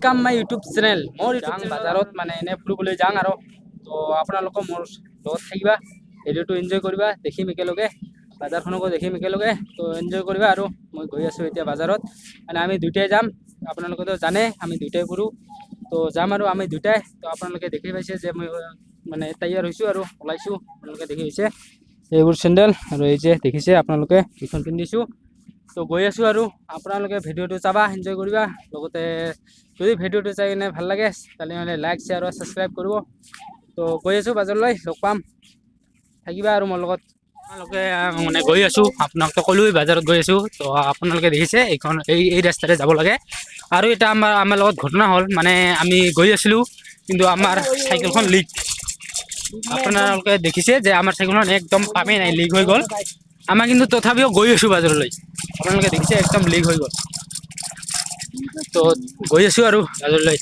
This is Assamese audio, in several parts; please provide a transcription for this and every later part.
Welcome my YouTube channel more YouTube बाजारत माने एने फुरिबोलै जां आरो तो आपनालोक मोर লগত থাকিবা ভিডিওটো এনজয় কৰিবা দেখিম একেলগে বাজাৰখনকো দেখিম একেলগে তো এনজয় কৰিবা আৰু মই গৈ আছো এতিয়া বাজাৰত মানে আমি দুটাই যাম আপোনালোকে তো জানে আমি দুটাই কৰো তো যাম আৰু আমি দুটাই তো আপোনালোকে দেখি পাইছে যে মই মানে তৈয়াৰ হৈছো আৰু ওলাইছো আপোনালোকে দেখি পাইছে এইবোৰ চেন্ডেল আৰু এই যে দেখিছে আপোনালোকে এইখন পিন্ধিছো তো গৈ আছো আৰু আপোনালোকে ভিডিওটো চাবা এনজয় কৰিবা লগতে যদি ভিডিওটো চাই কিনে ভাল লাগে তাহলে লাইক শ্বেয়াৰ আৰু সাবস্ক্ৰাইব কৰিব তো গৈ আছো বাজাৰলৈ লগ পাম থাকিবা আৰু মোৰ লগত আপোনালোকে মানে গৈ আছো আপোনাক তো কলোই বাজাৰত গৈ আছো তো আপোনালোকে দেখিছে এইখন এই ৰাস্তাৰে যাব লাগে আৰু এটা আমাৰ লগত ঘটনা হ'ল মানে আমি গৈ আছিলো কিন্তু আমাৰ সাইকেলখন লিক আপোনালোকে দেখিছে যে আমাৰ সাইকেলখন একদম পামেই নাই লিক হৈ গ'ল আমাৰ কিন্তু তথাপিও গৈ আছো বাজাৰলৈ আপোনালোকে দেখিছে একদম লিক হৈ গ'ল তো গৈ আছো আৰু বাজাৰলৈ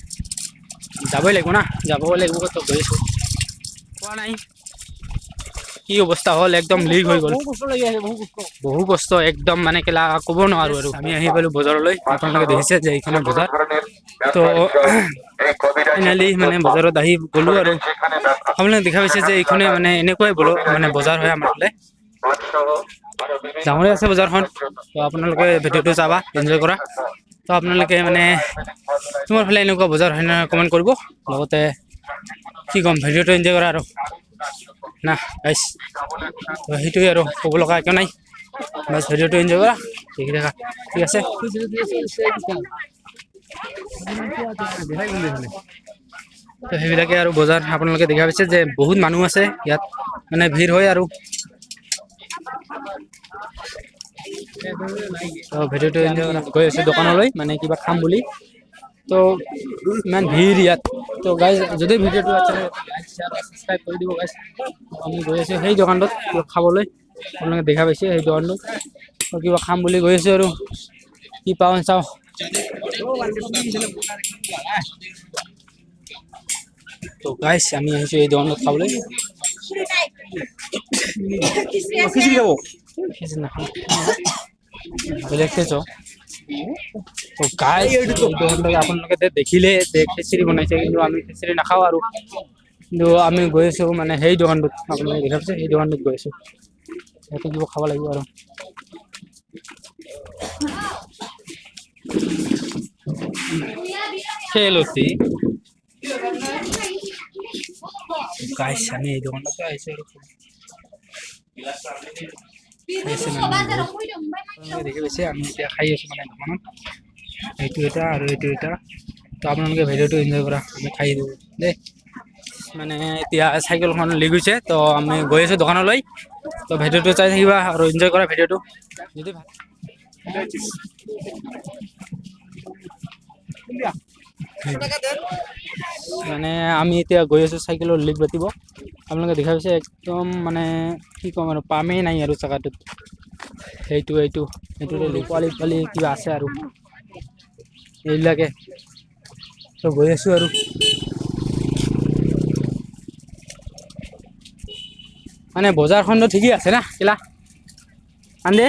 যাবই লাগিব না যাবই লাগিব তো গৈ আছো কোৱা নাই কি অৱস্থা হ'ল একদম লিক হৈ গ'ল বহু কষ্ট একদম মানে কেলা ক'ব নোৱাৰো আৰু আমি আহি পালো বজাৰলৈ আপোনালোকে দেখিছে যে এইখন বজাৰ তো ফাইনালি মানে বজাৰত আহি গ'লো আৰু আপোনালোকে দেখা পাইছে যে এইখনে মানে এনেকুৱাই মানে বজাৰ হয় আমাৰ ফালে ডাঙৰে আছে বজাৰখন তো আপোনালোকে ভিডিওটো চাবা এনজয় কৰা তো আপোনালোকে মানে তোমাৰ ফালে এনেকুৱা বজাৰ হয় না কমেণ্ট কৰিব লগতে কি ক'ম ভিডিওটো এনজয় কৰা আৰু না গাইছ তো সেইটোৱে আৰু ক'ব লগা একো নাই বাছ ভিডিওটো এনজয় কৰা দেখি থাকা ঠিক আছে তো সেইবিলাকে আৰু বজাৰ আপোনালোকে দেখা পাইছে যে বহুত মানুহ আছে ইয়াত মানে ভিৰ হয় আৰু তো ভিডিওটো এনজয় কৰা গৈ আছো দোকানলৈ মানে কিবা খাম বুলি তো ইমান ভিৰ ইয়াত তো গাইজ যদি ভিডিওটো আচ্ছা লাগে লাইক শ্বেয়াৰ আৰু সাবস্ক্ৰাইব কৰি দিব গাইজ আমি গৈ আছো সেই দোকানটোত কিবা খাবলৈ আপোনালোকে দেখা পাইছে সেই দোকানটোত তো কিবা খাম বুলি গৈ আছো আৰু কি পাওঁ চাওঁ তো গাইজ আমি আহিছো এই দোকানটোত খাবলৈ খিচিৰি খাব খিচিৰি নাখাওঁ বেলেগ খাইছ তো গাইজ এই দোকানটোত আপোনালোকে দেখিলে যে খিচিৰি বনাইছে কিন্তু আমি খিচিৰি নাখাওঁ আৰু কিন্তু আমি গৈ আছো মানে সেই দোকানটোত আপোনালোকে দেখা পাইছে সেই দোকানটোত গৈ আছো ইয়াতে কিবা খাব লাগিব আৰু খেলতি গাইছ আমি এই দোকানটাতে আহিছো আৰু দেখি পাইছে আমি এতিয়া খাই আছো মানে দোকানত এইটো এটা আৰু এইটো এটা তো আপোনালোকে ভিডিওটো এনজয় কৰা আমি খাই দিওঁ দেই মানে এতিয়া চাইকেলখন লিক হৈছে তো আমি গৈ আছো দোকানলৈ তো ভিডিওটো চাই থাকিবা আৰু এনজয় কৰা ভিডিওটো যদি ভাল মানে আমি এতিয়া গৈ আছো চাইকেলৰ লিক বাতিব আপোনালোকে দেখা পাইছে একদম মানে কি ক'ম আৰু পামেই নাই আৰু জেগাটোত এইটো পোৱালি কিবা আছে আৰু এইবিলাকে তো গৈ আছো আৰু মানে বজাৰখনতো ঠিকেই আছে না কেলা আন্দে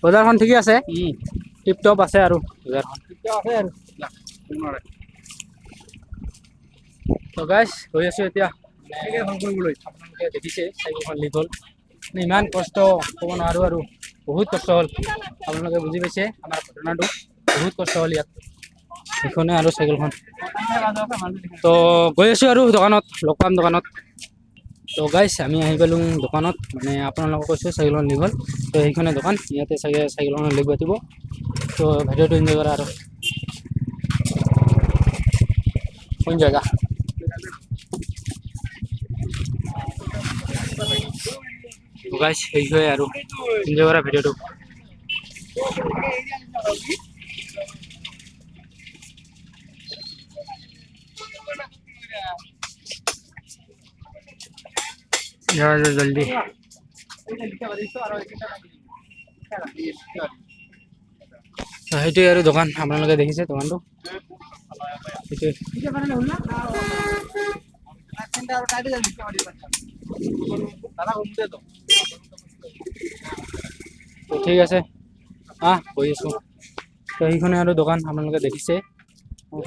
বজাৰখন ঠিকেই আছে টিপ টপ আছে আৰু বজাৰখন আছে আৰু তো গাইছ গৈ আছো এতিয়া আপোনালোকে দেখিছে চাইকেলখন লিক হ'ল ইমান কষ্ট ক'ব নোৱাৰো আৰু বহুত কষ্ট হ'ল আপোনালোকে বুজি পাইছে আমাৰ ঘটনাটো বহুত কষ্ট হ'ল ইয়াত সেইখনে আৰু চাইকেলখন তো গৈ আছো আৰু দোকানত লগ পাম দোকানত তো গাইছ আমি আহি পালো দোকানত মানে আপোনালোকক কৈছোঁ চাইকেলখন লিক হ'ল তো সেইখনে দোকান ইয়াতে চাগে চাইকেলখন লিক বাতিব তো ভিডিওটো এনজয় কৰা আৰু কোন জেগা গাইছ সেইটোৱে আৰু এনজয় কৰা ভিডিওটো জলদি সেইটোৱে আৰু দোকান আপোনালোকে দেখিছে দোকানটো সেইটোৱে ঠিক আছে গৈ আছো তো সেইখনে আৰু দোকান আপোনালোকে দেখিছে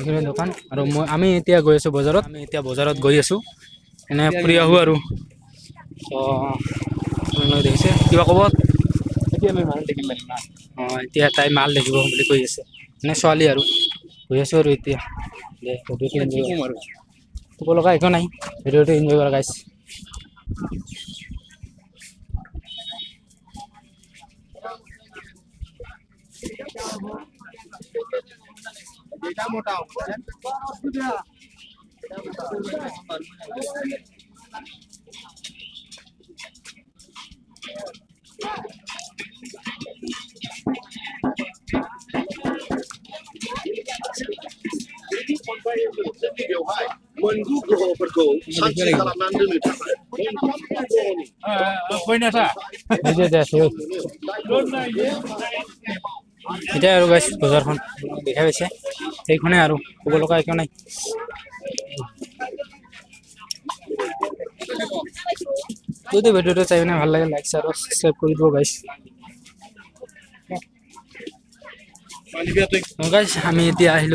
এইখিনি দোকান আৰু আমি এতিয়া গৈ আছোঁ বজাৰত। আমি এতিয়া বজাৰত গৈ আছোঁ, এনে ফুৰি আহোঁ আৰু। তো আপোনালোকে দেখিছে, কিবা ক'ব? এতিয়া আমি মাল দেখিম মানে মাল। অঁ, এতিয়া তাই মাল দেখিব বুলি কৈ আছে, মানে ছোৱালী আৰু। গৈ আছোঁ আৰু এতিয়া দে এতিয়া কি ক'ম আৰু ক'ব লগা একো নাই, ভিডিঅ'টো এনজয় কৰা গাইছ। बेवहाय मोनगु ग्रहफोरखौ सान्थि खालामनानै दोननो थाखाय এতিয়া আৰু গাইছ বজাৰখন দেখাই পাইছে, সেইখনে আৰু ক'ব লগা একো নাই। যদি ভিডিঅ'টো চাই কিনে ভাল লাগে লাইক আৰু সাবস্ক্ৰাইব কৰি দিব গাইছ। গাইছ আমি এতিয়া আহিলোঁ